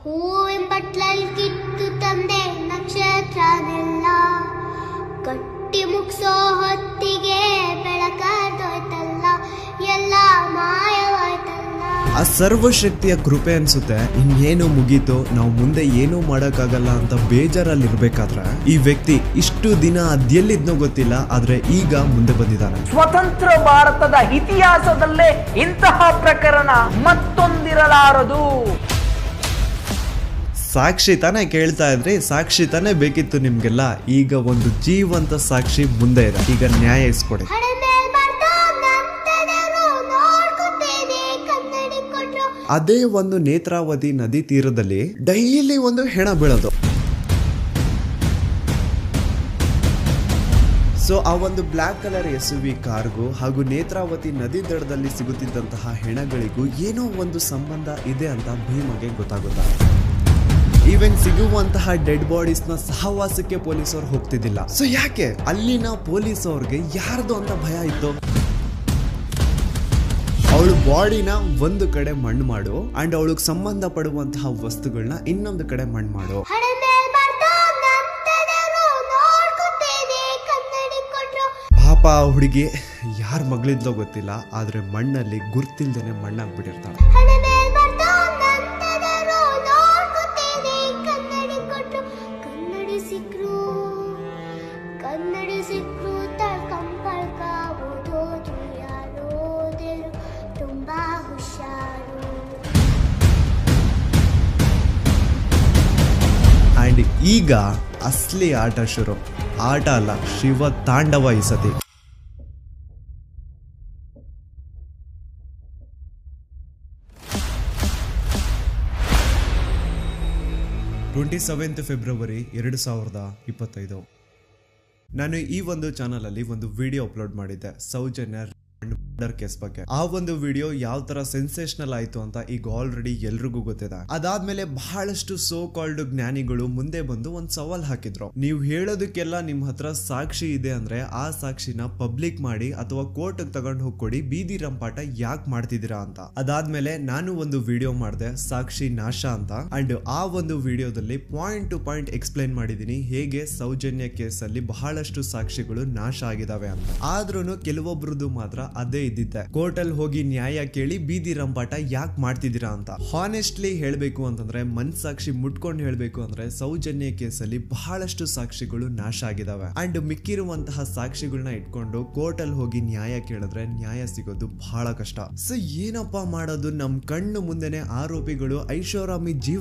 ಹೂವಿನ ಬಟ್ಲಲ್ಲಿ ಕಿತ್ತು ತಂದೆ ನಕ್ಷತ್ರನೆಲ್ಲ ಕಟ್ಟಿ ಮುಗಿಸೋ ಹೊತ್ತಿಗೆ ಬೆಳಕಾದೋಯ್ತಲ್ಲ ಎಲ್ಲ ಮಾಯವಾಯ್ತಲ್ಲ. ಆ ಸರ್ವಶಕ್ತಿಯ ಕೃಪೆ ಅನ್ಸುತ್ತೆ ಇನ್ನೇನು ಮುಗೀತು, ನಾವು ಮುಂದೆ ಏನೂ ಮಾಡೋಕ್ಕಾಗಲ್ಲ ಅಂತ ಬೇಜಾರಲ್ಲಿರ್ಬೇಕಾದ್ರೆ ಈ ವ್ಯಕ್ತಿ ಇಷ್ಟು ದಿನ ಅದೆಲ್ಲಿದ್ನೋ ಗೊತ್ತಿಲ್ಲ, ಆದ್ರೆ ಈಗ ಮುಂದೆ ಬಂದಿದ್ದಾನೆ. ಸ್ವತಂತ್ರ ಭಾರತದ ಇತಿಹಾಸದಲ್ಲೇ ಇಂತಹ ಪ್ರಕರಣ ಮತ್ತೊಂದಿರಲಾರದು. ಸಾಕ್ಷಿ ತಾನೇ ಕೇಳ್ತಾ ಇದ್ರಿ, ಸಾಕ್ಷಿ ತಾನೇ ಬೇಕಿತ್ತು ನಿಮ್ಗೆಲ್ಲ. ಈಗ ಒಂದು ಜೀವಂತ ಸಾಕ್ಷಿ ಮುಂದೆ ಇದೆ, ಈಗ ನ್ಯಾಯ ಇಸ್ಕೊಡಿ. ಅದೇ ಒಂದು ನೇತ್ರಾವತಿ ನದಿ ತೀರದಲ್ಲಿ ಡೈಲಿ ಒಂದು ಹೆಣ ಬೀಳೋದು. ಸೊ ಆ ಒಂದು ಬ್ಲಾಕ್ ಕಲರ್ SUV ಕಾರ್ಗೂ ಹಾಗೂ ನೇತ್ರಾವತಿ ನದಿ ದಡದಲ್ಲಿ ಸಿಗುತ್ತಿದ್ದಂತಹ ಹೆಣಗಳಿಗೂ ಏನೋ ಒಂದು ಸಂಬಂಧ ಇದೆ ಅಂತ ಭೀಮಗೆ ಗೊತ್ತಾಗುತ್ತಾ. ಈವನ್ ಸಿಗುವಂತಹ ಡೆಡ್ ಬಾಡೀಸ್ ನ ಸಹವಾಸಕ್ಕೆ ಪೊಲೀಸರು ಹೋಗ್ತಿದ್ದಿಲ್ಲ. ಸೊ ಯಾಕೆ ಅಲ್ಲಿನ ಪೊಲೀಸ್ ಅವ್ರಿಗೆ ಯಾರ್ದು ಅಂತ ಭಯ ಇತ್ತು? ಅವಳು ಬಾಡಿನ ಒಂದು ಕಡೆ ಮಣ್ಣು ಮಾಡು ಅಂಡ್ ಅವಳಿಗೆ ಸಂಬಂಧ ಪಡುವಂತಹ ವಸ್ತುಗಳನ್ನ ಇನ್ನೊಂದು ಕಡೆ ಮಣ್ಣು ಮಾಡು. ಪಾಪ ಹುಡುಗಿ ಯಾರ ಮಗಳಿದ್ಲೋ ಗೊತ್ತಿಲ್ಲ, ಆದ್ರೆ ಮಣ್ಣಲ್ಲಿ ಗುರ್ತಿಲ್ದೇನೆ ಮಣ್ಣಾಗ್ಬಿಟ್ಟಿರ್ತಾಳೆ. ಅಂಡ್ ಈಗ ಅಸಲಿ ಆಟ ಶುರು. ಆಟ ಅಲ್ಲ, ಶಿವ ತಾಂಡವ ಈ ಸತಿ. 27 ಫೆಬ್ರವರಿ 2025. ನಾನು ಈ ಒಂದು ಚಾನಲ್ ಅಲ್ಲಿ ಒಂದು ವಿಡಿಯೋ ಅಪ್ಲೋಡ್ ಮಾಡಿದ್ದೆ ಸೌಜನ್ಯ ಮರ್ಡರ್ ಕೇಸ್ ಬಗ್ಗೆ. ಆ ಒಂದು ವಿಡಿಯೋ ಯಾವ ತರ ಸೆನ್ಸೇಷನಲ್ ಆಯ್ತು ಅಂತ ಈಗ ಆಲ್ರೆಡಿ ಎಲ್ರಿಗೂ ಗೊತ್ತಿದೆ. ಅದಾದ್ಮೇಲೆ ಬಹಳಷ್ಟು ಸೋ ಕಾಲ್ಡ್ ಜ್ಞಾನಿಗಳು ಮುಂದೆ ಬಂದು ಒಂದ್ ಸವಾಲ್ ಹಾಕಿದ್ರು. ನೀವು ಹೇಳೋದಕ್ಕೆಲ್ಲ ನಿಮ್ ಹತ್ರ ಸಾಕ್ಷಿ ಇದೆ ಅಂದ್ರೆ ಆ ಸಾಕ್ಷಿನ ಪಬ್ಲಿಕ್ ಮಾಡಿ ಅಥವಾ ಕೋರ್ಟ್ ತಗೊಂಡು ಹೋಗ್ಕೊಡಿ, ಬೀದಿ ರಂಪಾಟ ಯಾಕೆ ಮಾಡ್ತಿದ್ದೀರಾ ಅಂತ. ಅದಾದ್ಮೇಲೆ ನಾನು ಒಂದು ವಿಡಿಯೋ ಮಾಡಿದೆ ಸಾಕ್ಷಿ ನಾಶ ಅಂತ. ಅಂಡ್ ಆ ಒಂದು ವಿಡಿಯೋದಲ್ಲಿ ಪಾಯಿಂಟ್ ಟು ಪಾಯಿಂಟ್ ಎಕ್ಸ್ಪ್ಲೈನ್ ಮಾಡಿದೀನಿ ಹೇಗೆ ಸೌಜನ್ಯ ಕೇಸ್ ಅಲ್ಲಿ ಬಹಳಷ್ಟು ಸಾಕ್ಷಿಗಳು ನಾಶ ಆಗಿದಾವೆ ಅಂತ. ಆದ್ರೂ ಕೆಲವೊಬ್ರದ್ದು ಮಾತ್ರ ಅದೇ ಇದ್ದಿದ್ದೆ, ಕೋರ್ಟ್ ಅಲ್ಲಿ ಹೋಗಿ ನ್ಯಾಯ ಕೇಳಿ ಬೀದಿ ರಂಪಾಟ ಯಾಕೆ ಮಾಡ್ತಿದ್ದೀರಾ ಅಂತ. ಹಾನೆಸ್ಟ್ಲಿ ಹೇಳ್ಬೇಕು ಅಂತಂದ್ರೆ, ಮನ್ಸಾಕ್ಷಿ ಮುಟ್ಕೊಂಡು ಹೇಳ್ಬೇಕು ಅಂದ್ರೆ ಸೌಜನ್ಯ ಕೇಸಲ್ಲಿ ಬಹಳಷ್ಟು ಸಾಕ್ಷಿಗಳು ನಾಶ ಆಗಿದಾವೆ. ಅಂಡ್ ಮಿಕ್ಕಿರುವಂತಹ ಸಾಕ್ಷಿಗಳನ್ನ ಇಟ್ಕೊಂಡು ಕೋರ್ಟ್ ಅಲ್ಲಿ ಹೋಗಿ ನ್ಯಾಯ ಕೇಳಿದ್ರೆ ನ್ಯಾಯ ಸಿಗೋದು ಬಹಳ ಕಷ್ಟ. ಸೊ ಏನಪ್ಪಾ ಮಾಡೋದು? ನಮ್ ಕಣ್ಣು ಮುಂದೆನೆ ಆರೋಪಿಗಳು ಐಷಾರಾಮಿ ಜೀವನ